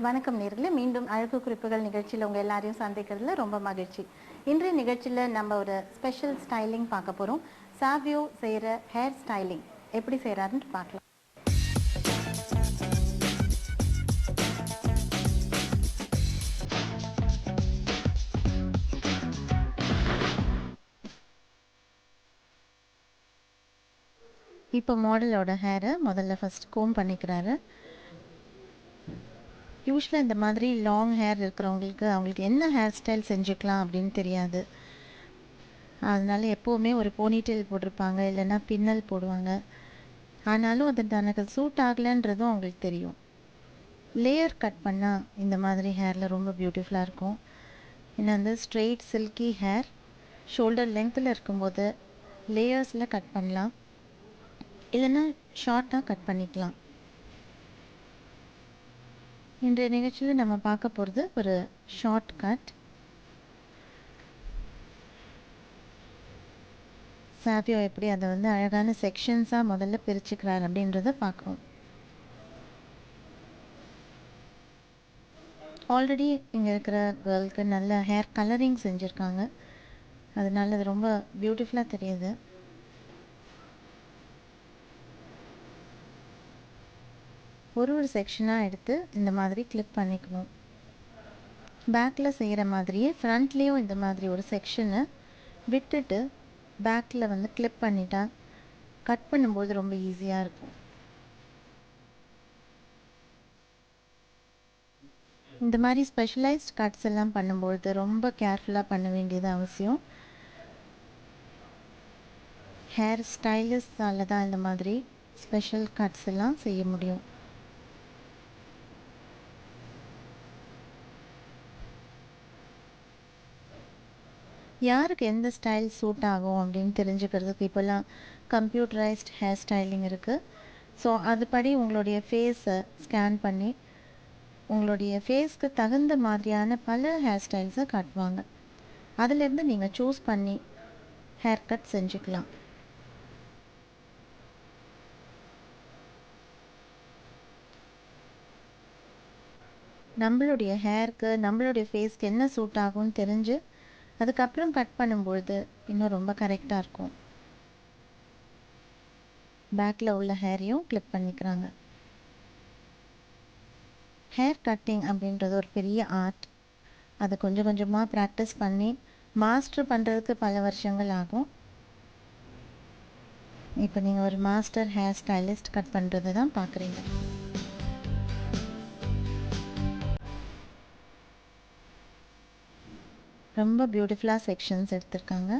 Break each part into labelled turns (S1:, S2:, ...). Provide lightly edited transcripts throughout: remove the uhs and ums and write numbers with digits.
S1: வணக்கம் நேர்களே, மீண்டும் அழகு குறிப்புகள் நிகழ்ச்சியில் உங்கள் எல்லாரையும் சந்திக்கிறதுல ரொம்ப மகிழ்ச்சி. இன்றைய நிகழ்ச்சியில் நம்ம ஒரு ஸ்பெஷல் ஸ்டைலிங் பார்க்க போகிறோம். சாவியோ செய்கிற ஹேர் ஸ்டைலிங் எப்படி செய்கிறாருன்னு பார்க்கலாம். இப்போ மாடலோட ஹேரை முதல்ல ஃபஸ்ட் கோம் பண்ணிக்கிறாரு. யூஸ்வலாக இந்த மாதிரி லாங் ஹேர் இருக்கிறவங்களுக்கு அவங்களுக்கு என்ன ஹேர் ஸ்டைல் செஞ்சுக்கலாம் அப்படின்னு தெரியாது. அதனால எப்போவுமே ஒரு போனிடெயில் போட்டிருப்பாங்க, இல்லைன்னா பின்னல் போடுவாங்க. ஆனாலும் அது தனக்கு சூட் ஆகலைன்றதும் அவங்களுக்கு தெரியும். லேயர் கட் பண்ணால் இந்த மாதிரி ஹேரில் ரொம்ப பியூட்டிஃபுல்லாக இருக்கும். இன்னும் வந்து ஸ்ட்ரெயிட் சில்கி ஹேர் ஷோல்டர் லென்த்தில் இருக்கும்போது லேயர்ஸில் கட் பண்ணலாம், இல்லைன்னா ஷார்ட்டாக கட் பண்ணிக்கலாம். இன்றைய நிகழ்ச்சியில் நம்ம பார்க்க போகிறது ஒரு ஷார்ட் கட். சாவியோ எப்படி அதை வந்து அழகான செக்ஷன்ஸாக முதல்ல பிரிச்சுக்கிறார் அப்படின்றத பார்க்கணும். ஆல்ரெடி இங்கே இருக்கிற கேர்ளுக்கு நல்ல ஹேர் கலரிங் செஞ்சுருக்காங்க, அதனால அது ரொம்ப பியூட்டிஃபுல்லாக தெரியுது. ஒரு செக்ஷனாக எடுத்து இந்த மாதிரி கிளிப் பண்ணிக்கணும். பேக்கில் செய்கிற மாதிரியே ஃப்ரண்ட்லேயும் இந்த மாதிரி ஒரு செக்ஷனை விட்டுட்டு பேக்கில் வந்து கிளிப் பண்ணிட்டா கட் பண்ணும்போது ரொம்ப ஈஸியாக இருக்கும். இந்த மாதிரி ஸ்பெஷலைஸ்ட் கட்ஸ் எல்லாம் பண்ணும்பொழுது ரொம்ப கேர்ஃபுல்லாக பண்ண வேண்டியது அவசியம். ஹேர் ஸ்டைலிஸ்டால தான் இந்த மாதிரி ஸ்பெஷல் கட்ஸ் எல்லாம் செய்ய முடியும். யாருக்கு எந்த ஸ்டைல் சூட் ஆகும் அப்படின்னு தெரிஞ்சுக்கிறதுக்கு இப்போல்லாம் கம்ப்யூட்டரைஸ்ட் ஹேர் ஸ்டைலிங் இருக்குது. ஸோ அதுபடி உங்களுடைய ஃபேஸை ஸ்கேன் பண்ணி உங்களுடைய ஃபேஸ்க்கு தகுந்த மாதிரியான பல ஹேர் ஸ்டைல்ஸை காட்டுவாங்க. அதிலேருந்து நீங்கள் சூஸ் பண்ணி ஹேர் கட் செஞ்சுக்கலாம். நம்மளுடைய ஹேருக்கு நம்மளுடைய ஃபேஸ்க்கு என்ன சூட் ஆகும்னு தெரிஞ்சு அதுக்கப்புறம் கட் பண்ணும்பொழுது இன்னும் ரொம்ப கரெக்டாக இருக்கும். பேக்கில் உள்ள ஹேரையும் கிளிப் பண்ணிக்கிறாங்க. ஹேர் கட்டிங் அப்படின்றது ஒரு பெரிய ஆர்ட். அதை கொஞ்சம் கொஞ்சமாக ப்ராக்டிஸ் பண்ணி மாஸ்டர் பண்ணுறதுக்கு பல வருஷங்கள் ஆகும். இப்போ நீங்கள் ஒரு மாஸ்டர் ஹேர் ஸ்டைலிஸ்ட் கட் பண்ணுறது தான் பார்க்குறீங்க. ரொம்ப பியூட்டிஃபுல்லாக செக்ஷன்ஸ் எடுத்திருக்காங்க.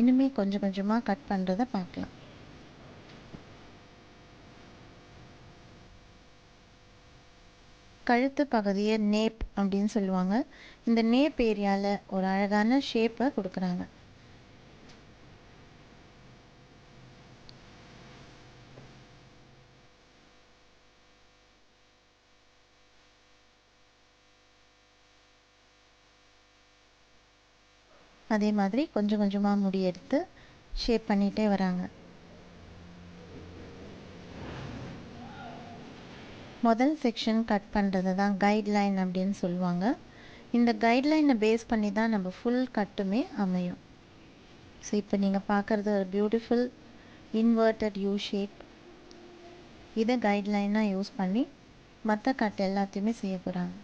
S1: இனிமே கொஞ்சம் கொஞ்சமாக கட் பண்ணுறதை பார்க்கலாம். கழுத்து பகுதியை நேப் அப்படின்னு சொல்லுவாங்க. இந்த நேப் ஏரியாவில் ஒரு அழகான ஷேப்பை கொடுக்குறாங்க. அதே மாதிரி கொஞ்சம் கொஞ்சமாக முடி எடுத்து ஷேப் பண்ணிகிட்டே வராங்க. முதல் செக்ஷன் கட் பண்ணுறது தான் கைட்லைன் அப்படின்னு சொல்லுவாங்க. இந்த கைட்லைனை பேஸ் பண்ணி தான் நம்ம ஃபுல் கட்டுமே அமையும். ஸோ இப்போ நீங்கள் பார்க்குறது ஒரு பியூட்டிஃபுல் இன்வெர்ட்டட் யூ ஷேப். இதை கைட்லைனாக யூஸ் பண்ணி மற்ற கட் எல்லாத்தையுமே செய்ய போகிறாங்க.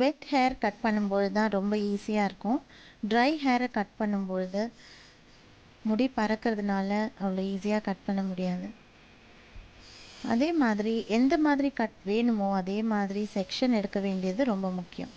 S1: வெட் ஹேர் கட் பண்ணும்பொழுது தான் ரொம்ப ஈஸியாக இருக்கும். ட்ரை ஹேரை கட் பண்ணும்பொழுது முடி பறக்கிறதுனால அவ்வளோ ஈஸியாக கட் பண்ண முடியாது. அதே மாதிரி எந்த மாதிரி கட் வேணுமோ அதே மாதிரி செக்ஷன் எடுக்க வேண்டியது ரொம்ப முக்கியம்.